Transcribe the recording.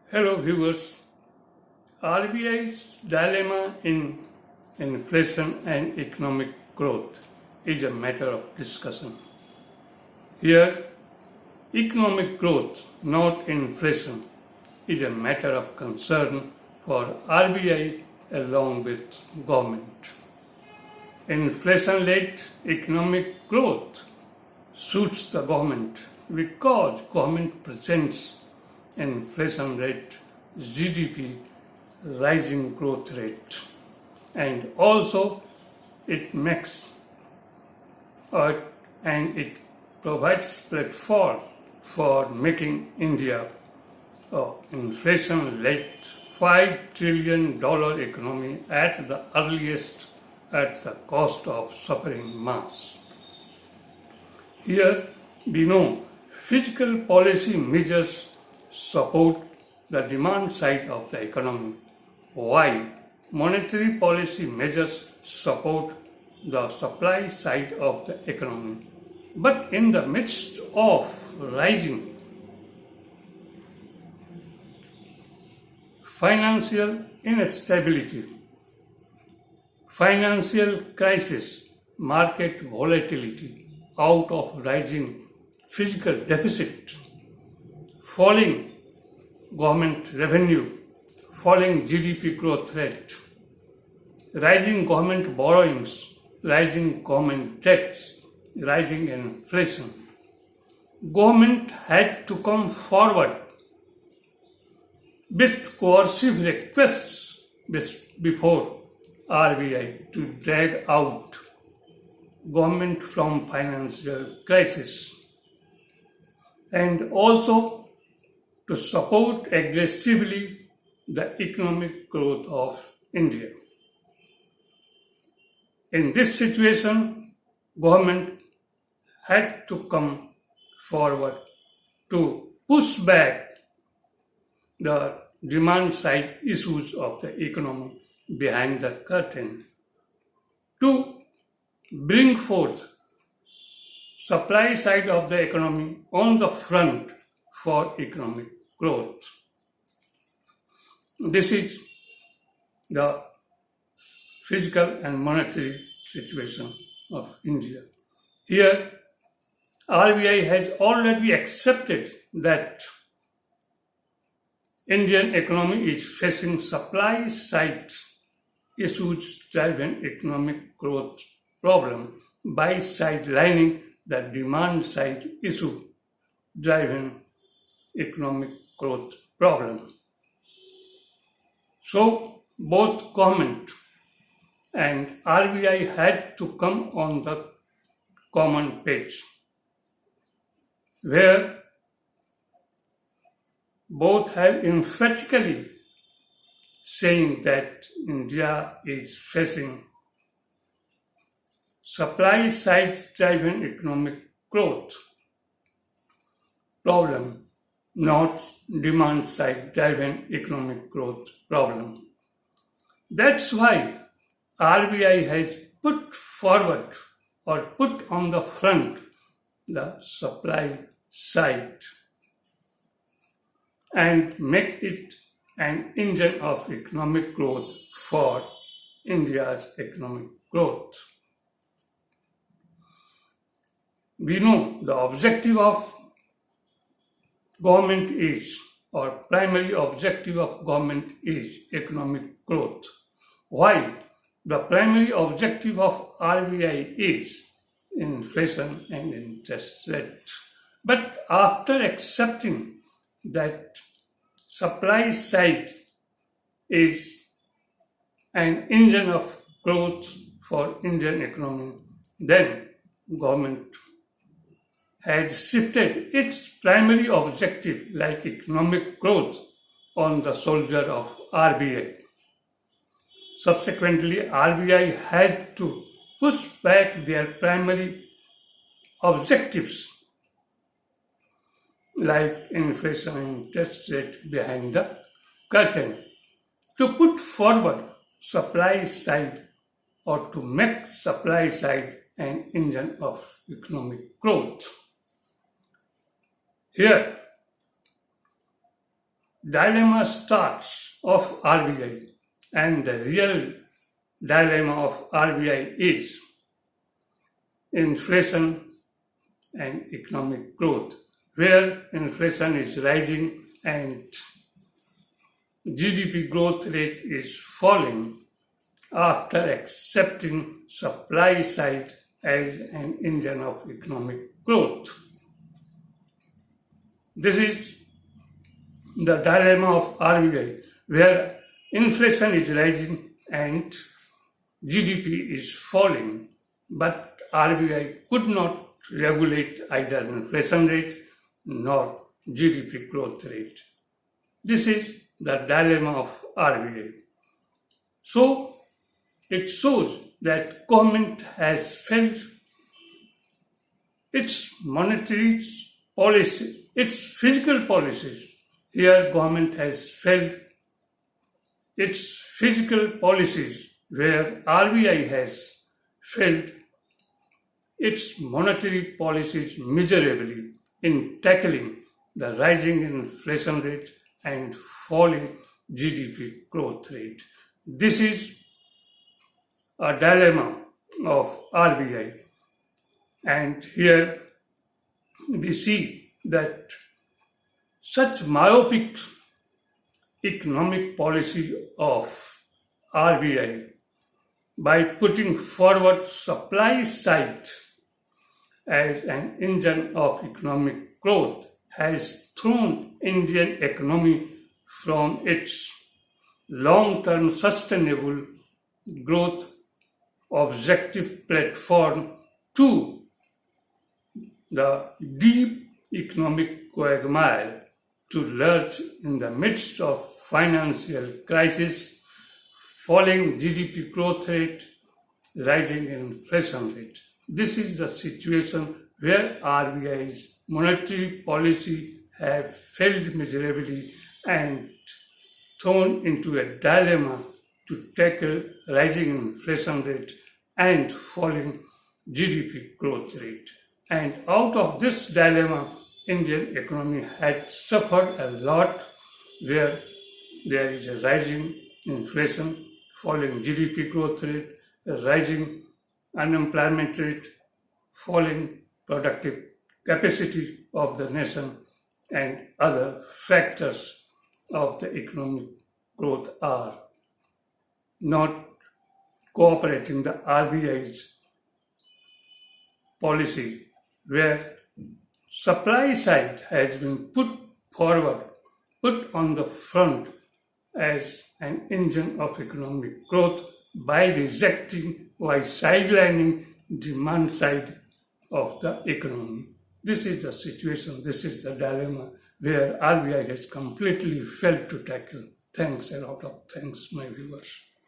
Hello viewers, RBI's dilemma in inflation and economic growth is a matter of discussion. Here, economic growth, not inflation, is a matter of concern for RBI along with government. Inflation-led economic growth suits the government because government presents inflation rate, GDP, rising growth rate, and also it makes and it provides platform for making India an inflation-led $5 trillion economy at the earliest at the cost of suffering mass. Here we know fiscal policy measures support the demand side of the economy, while monetary policy measures support the supply side of the economy. But in the midst of rising financial instability, financial crisis, market volatility, out of rising fiscal deficit, falling government revenue, falling GDP growth rate, rising government borrowings, rising government debts, rising inflation. Government had to come forward with coercive requests before RBI to drag out government from financial crisis and also to support aggressively the economic growth of India. In this situation, government had to come forward to push back the demand side issues of the economy behind the curtain, to bring forth supply side of the economy on the front for economic growth. This is the physical and monetary situation of India. Here, RBI has already accepted that Indian economy is facing supply side issues driven economic growth problem by sidelining the demand side issue driven economic growth problem. So both government and RBI had to come on the common page, where both have emphatically saying that India is facing supply side driven economic growth problem, not demand side driven economic growth problem. That's why RBI has put forward or put on the front the supply side and make it an engine of economic growth for India's economic growth. We know the objective of government is, or primary objective of government is economic growth, while the primary objective of RBI is inflation and interest rate. But after accepting that supply side is an engine of growth for Indian economy, then government had shifted its primary objective like economic growth on the shoulder of RBI. Subsequently, RBI had to push back their primary objectives like inflation and interest rate behind the curtain to put forward supply side or to make supply side an engine of economic growth. Here, dilemma starts of RBI, and the real dilemma of RBI is inflation and economic growth, where inflation is rising and GDP growth rate is falling after accepting supply side as an engine of economic growth. This is the dilemma of RBI, where inflation is rising and GDP is falling, but RBI could not regulate either inflation rate nor GDP growth rate. This is the dilemma of RBI. So, it shows that government has failed its monetary policy, its fiscal policies. Here, government has failed its fiscal policies, where RBI has failed its monetary policies miserably in tackling the rising inflation rate and falling GDP growth rate. This is a dilemma of RBI, and here we see that such myopic economic policy of RBI, by putting forward supply side as an engine of economic growth, has thrown Indian economy from its long-term sustainable growth objective platform to the deep economic quagmire, to lurch in the midst of financial crisis, falling GDP growth rate, rising inflation rate. This is the situation where RBI's monetary policy have failed miserably and thrown into a dilemma to tackle rising inflation rate and falling GDP growth rate. And out of this dilemma, Indian economy had suffered a lot, where there is a rising inflation, falling GDP growth rate, a rising unemployment rate, falling productive capacity of the nation, and other factors of the economic growth are not cooperating the RBI's policy, where supply side has been put on the front as an engine of economic growth by rejecting or sidelining demand side of the economy. This is the situation, this is the dilemma where RBI has completely failed to tackle. Thanks, a lot of thanks, my viewers.